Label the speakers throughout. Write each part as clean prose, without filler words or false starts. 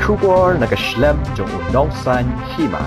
Speaker 1: Kubor nakaslem jong udongsan hima.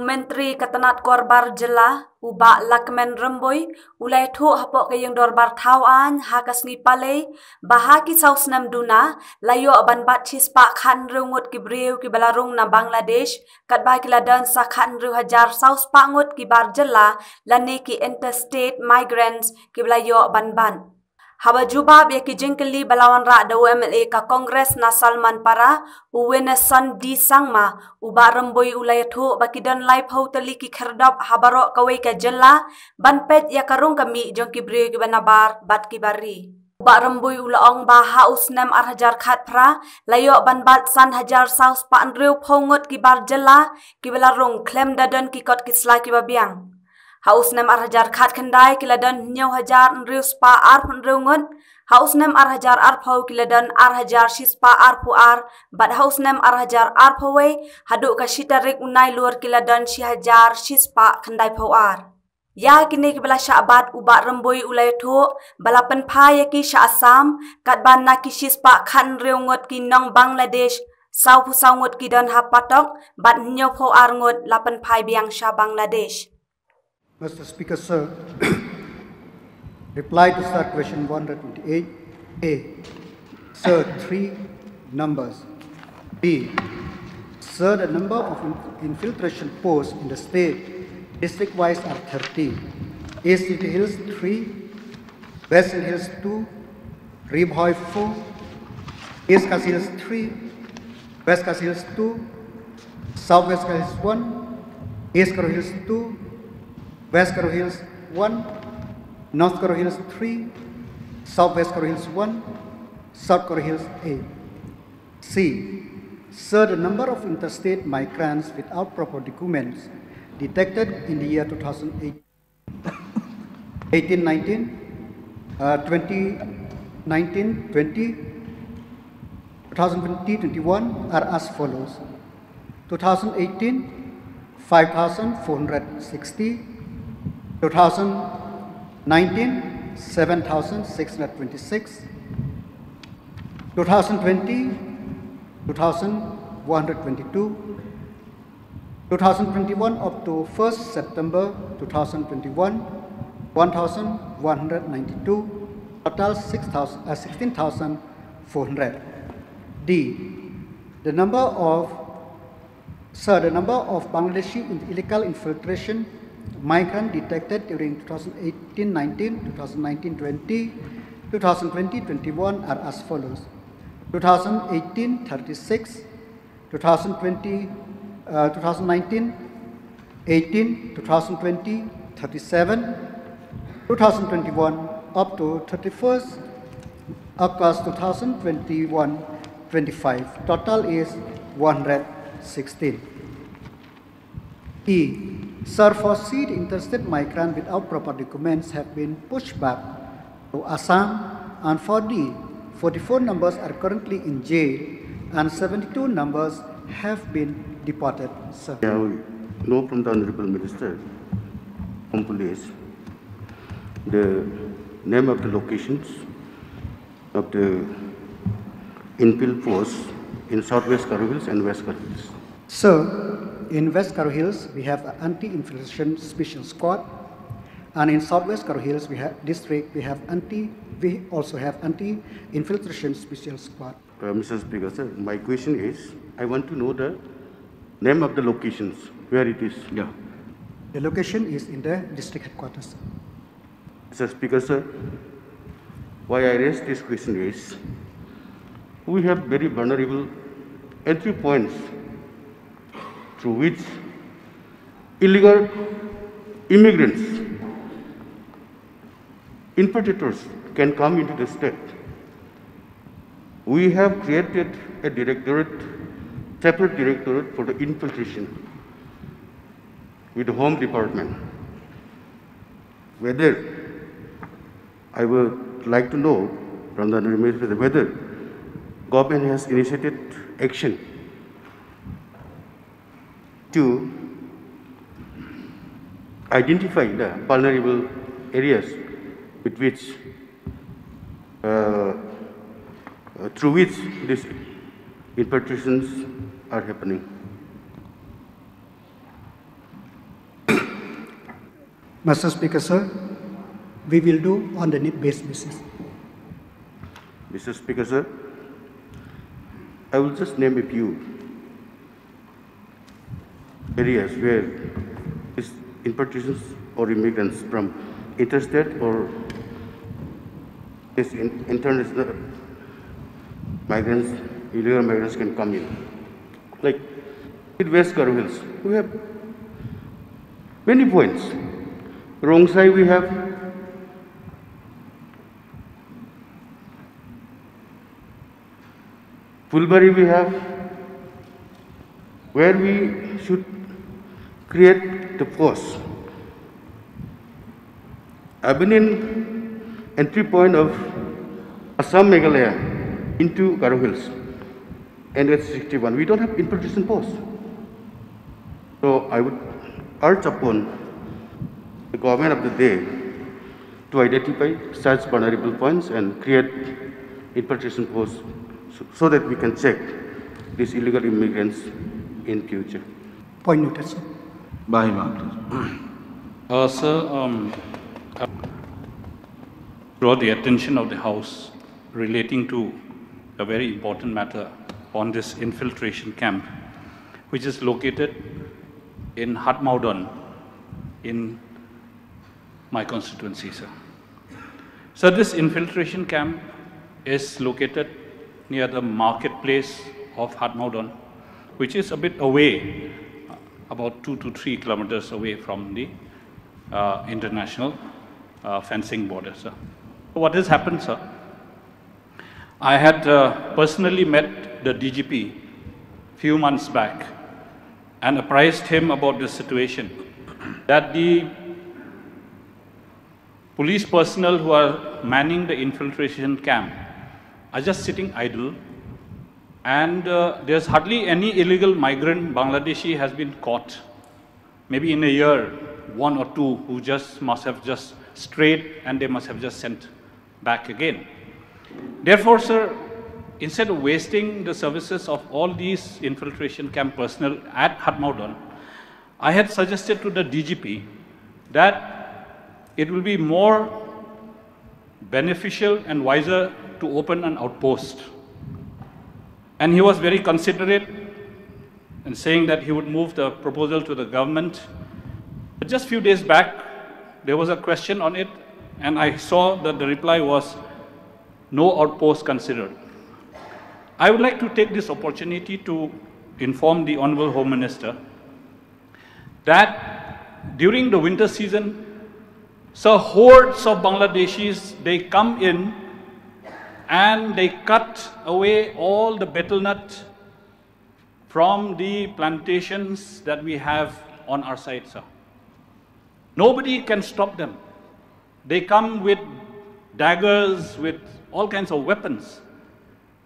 Speaker 2: Menteri Ketenat Korbar Jela, Uba Lakmen Remboy, ulai thu hapok kayang dorbar tawan, hakas ngipale, bahaki saus nam duna, layo aban bat chispa khan rungut kibriu kibalarung na Bangladesh, katba kiladan sa khan ru hajar saus pangut kibar Jela, lani ki interstate migrants kiblayo ban. Haba jubab ya ki jengkeli balawan ra da UMLA ka Kongres na Salman Para uwenesan di sangma uba remboy ulay thu bakidan live ho tali ki kherdap habaro kawai ka Jela banpet ya karung kami jong ki bri ki banabar bat ki bari uba remboy ulaong ba haus nem arhajar khat pra layo banbat san hajar saus pa andrew phongot ki bar Jela ki belarung klem dadan ki kot kisla ki babiang Haus nem arhajar khat kendai kiladan nyaw hajar nriu spa ar penrungun. Haus nem arhajar arpau kiladan arhajar shispa arpu ar. Bat haus nem arhajar arpawai haduk kashitarik unai luar kiladan si hajar shispa kendai pau ar. Ya kini kibala syabat ubat rembui ulai tu balapan pa yaki sya Assam katban naki shispa khan riungut ki nong Bangladesh. Sau pusau ngut ki dan hapatok bat nyaw pau ar ngut lapan pai biang sya Bangladesh.
Speaker 3: Mr. Speaker, sir, reply to sir question 128A. Sir, 3 numbers. B. Sir, the number of infiltration posts in the state district-wise are 30. East City Hills 3, West Hills 2, Ribhoy 4, East Khas Hills 3, West Khas Hills 2, Southwest Khas Hills 1, East Karo Hills 2, West Karo Hills 1, North Karo Hills 3, Southwest Karo Hills 1, South Karo Hills 8. C. Sir, the number of interstate migrants without proper documents detected in the year 2018-19, 2019-20, 2020-21 are as follows. 2018, 5,460. 2019, 7,626. 2020, 2,122. 2021 up to 1st September 2021, 1,192. Total 16,400. D. The number of Bangladeshi illegal infiltration migrant detected during 2018-19, 2019-20, 2020-21 are as follows. 2018, 36, 2020, 2019, 18, 2020, 37, 2021 up to 31st August 2021, 25. Total is 116. E. Sir, for seed interstate migrants without proper documents have been pushed back to Assam, and for D, 44 numbers are currently in jail and 72 numbers have been deported. Sir.
Speaker 4: I know from the Honorable Minister from Police the name of the locations of the infill posts in Southwest Karo Hills and West Karo Hills.
Speaker 3: Sir, in West Karo Hills, we have an anti-infiltration special squad, and in Southwest Karo Hills, we also have anti-infiltration special squad.
Speaker 4: Mr. Speaker, sir, my question is, I want to know the name of the locations, where it is. Yeah.
Speaker 3: The location is in the district headquarters.
Speaker 4: Mr. Speaker, sir, why I raise this question is, we have very vulnerable entry points through which illegal immigrants, infiltrators can come into the state. We have created a separate directorate for the infiltration with the Home Department. Whether, I would like to know from the Minister whether government has initiated action to identify the vulnerable areas with which through which these infiltrations are happening.
Speaker 3: Mr. Speaker, sir, we will do on the need-based basis.
Speaker 4: Mr. Speaker, sir, I will just name a few areas where these infiltrations or immigrants from interstate or international migrants, illegal migrants can come in. Like in West Garo Hills, we have many points. Rongsai we have, Fulbari we have, where we should create the post. I've been in entry point of Assam Meghalaya into Garo Hills, and it's 61. We don't have infiltration posts. So I would urge upon the government of the day to identify such vulnerable points and create infiltration posts so that we can check these illegal immigrants in future.
Speaker 3: Point noted, sir.
Speaker 5: Bahima, please.
Speaker 6: Sir, draw the attention of the House relating to a very important matter on this infiltration camp, which is located in Hatmaudon in my constituency, sir. So this infiltration camp is located near the marketplace of Hatmaudon, which is a bit away, about 2 to 3 kilometers away from the international fencing border, sir. What has happened, sir? I had personally met the DGP few months back and apprised him about the situation, that the police personnel who are manning the infiltration camp are just sitting idle, and there's hardly any illegal migrant Bangladeshi has been caught. Maybe in a year, 1 or 2 who just must have just strayed and they must have just sent back again. Therefore, sir, instead of wasting the services of all these infiltration camp personnel at Hatmaudon, I had suggested to the DGP that it will be more beneficial and wiser to open an outpost. And he was very considerate in saying that he would move the proposal to the government. But just a few days back, there was a question on it, and I saw that the reply was, no outpost considered. I would like to take this opportunity to inform the Honorable Home Minister that during the winter season, so hordes of Bangladeshis, they come in and they cut away all the betel nut from the plantations that we have on our side, sir. Nobody can stop them. They come with daggers, with all kinds of weapons.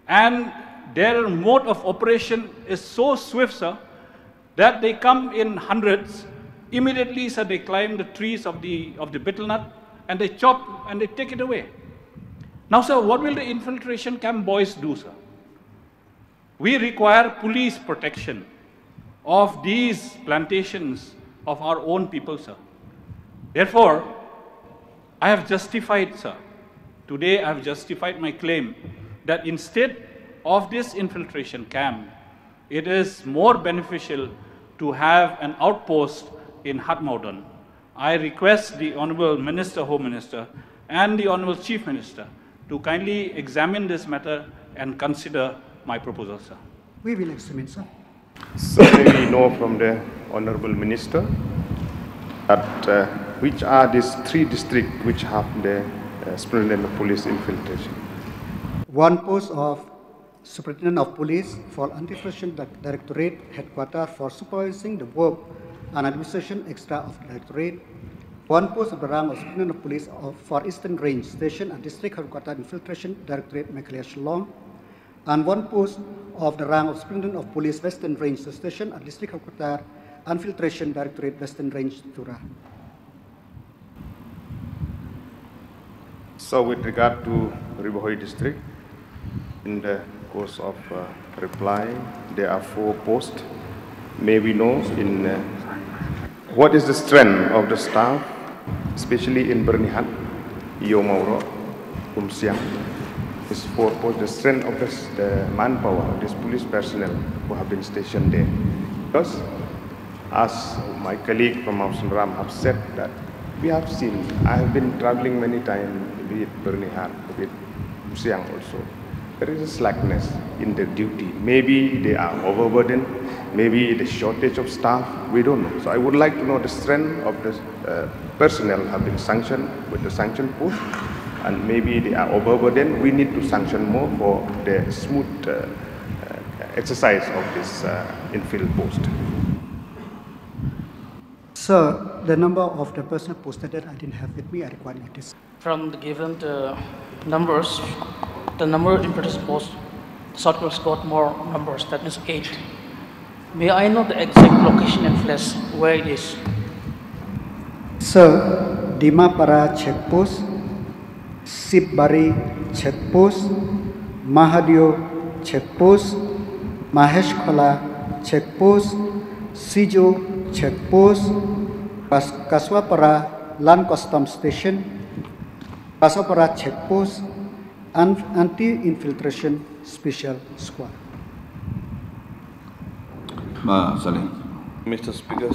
Speaker 6: And their mode of operation is so swift, sir, that they come in hundreds. Immediately, sir, they climb the trees of the betel nut and they chop and they take it away. Now, sir, what will the infiltration camp boys do, sir? We require police protection of these plantations of our own people, sir. Therefore, I have justified, sir. Today, I have justified my claim that instead of this infiltration camp, it is more beneficial to have an outpost in Hatmaudon. I request the Honorable Minister, Home Minister, and the Honorable Chief Minister to kindly examine this matter and consider my proposal, sir.
Speaker 3: We will examine, sir.
Speaker 7: So we know from the Honorable Minister that which are these 3 districts which have the Superintendent of Police infiltration.
Speaker 3: One post of Superintendent of Police for Anti-Infiltration Directorate Headquarters for supervising the work and administration extra of the Directorate. One post of the rank of Superintendent of Police for Eastern Range Station and District Headquarters Infiltration Directorate Meghalaya Shillong. And one post of the rank of Superintendent of Police Western Range Station and District Headquarters Infiltration Directorate Western Range Tura.
Speaker 7: So with regard to Ribahoi district, In the course of reply, there are 4 posts. May we know in what is the strength of the staff, especially in Bernihan, Iyo Mauro, Siang. These 4 posts, the strength of the manpower of these police personnel who have been stationed there. Because, as my colleague from Mount Ram have said, that we have seen, I have been traveling many times with Bernihan, with Siang also. There is a slackness in their duty. Maybe they are overburdened, maybe the shortage of staff, we don't know. So I would like to know the strength of the personnel have been sanctioned with the sanction post, and maybe they are overburdened. We need to sanction more for the smooth exercise of this infield post.
Speaker 3: Sir, the number of the personnel posted that I didn't have with me, I require notice.
Speaker 8: From the given numbers, the number in British post, Southwest got more numbers, that means 8. May I know the exact location and place where it is?
Speaker 3: Sir, Dimapara checkpost, Sipbari checkpost, Mahadio checkpost, Mahesh Khola checkpost, Sijo checkpost, Kaswapara Land Custom Station, Kaswapara checkpost, Anti-Infiltration Special Squad.
Speaker 5: Salim.
Speaker 9: Mr. Speaker,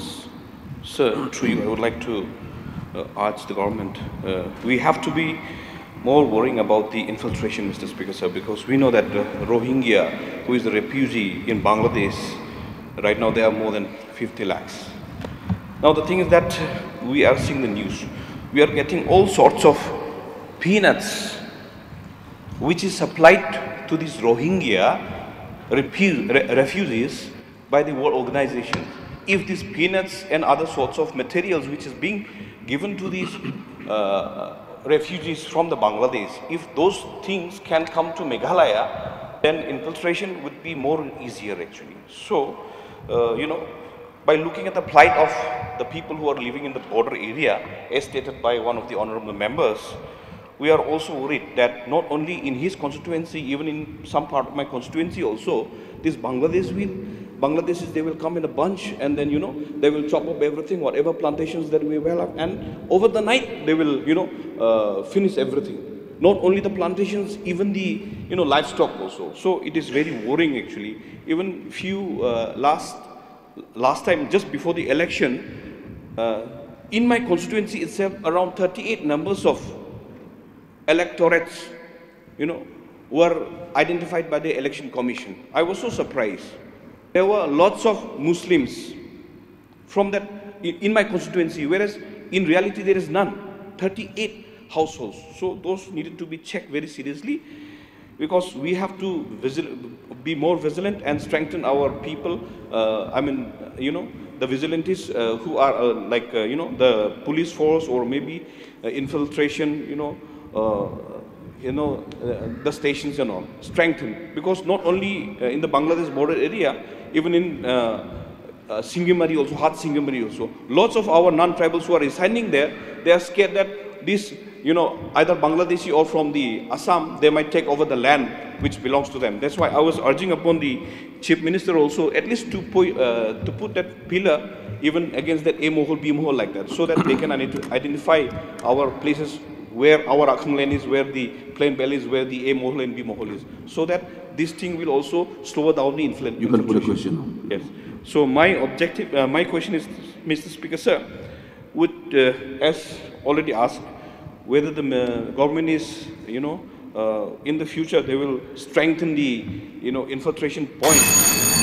Speaker 9: sir, through you, I would like to urge the government. We have to be more worrying about the infiltration, Mr. Speaker, sir, because we know that Rohingya, who is a refugee in Bangladesh, right now there are more than 50 lakhs. Now the thing is that we are seeing the news. We are getting all sorts of peanuts which is supplied to these Rohingya refugees by the World Organization. If these peanuts and other sorts of materials which is being given to these refugees from the Bangladesh, if those things can come to Meghalaya, then infiltration would be more easier actually. So, by looking at the plight of the people who are living in the border area, as stated by one of the honorable members, we are also worried that not only in his constituency, even in some part of my constituency also, these Bangladeshis, they will come in a bunch, and then, they will chop up everything, whatever plantations that we will have, and over the night, they will, finish everything. Not only the plantations, even the, livestock also. So it is very worrying actually. Even few, last time, just before the election, in my constituency itself, around 38 numbers of electorates, were identified by the election commission. I was so surprised. There were lots of Muslims from that in my constituency, whereas in reality there is none. 38 households. So those needed to be checked very seriously, because we have to be more vigilant and strengthen our people. The vigilantes who are the police force, or maybe infiltration, the stations and all, strengthen, because not only in the Bangladesh border area, even in Singimari also, Hat Singimari also, lots of our non-tribals who are residing there, they are scared that this, either Bangladeshi or from the Assam, they might take over the land which belongs to them. That's why I was urging upon the Chief Minister also, at least to put that pillar even against that A Mohol, B Mohol like that, so that they can identify our places where our Akhang land is, where the Plain Bell is, where the A Mohol and B Mohol is, so that this thing will also slow down the influence.
Speaker 5: You can put a question.
Speaker 9: Yes. So my objective, my question is, Mr. Speaker, sir, would, as already asked, whether the government is, in the future, they will strengthen the, infiltration points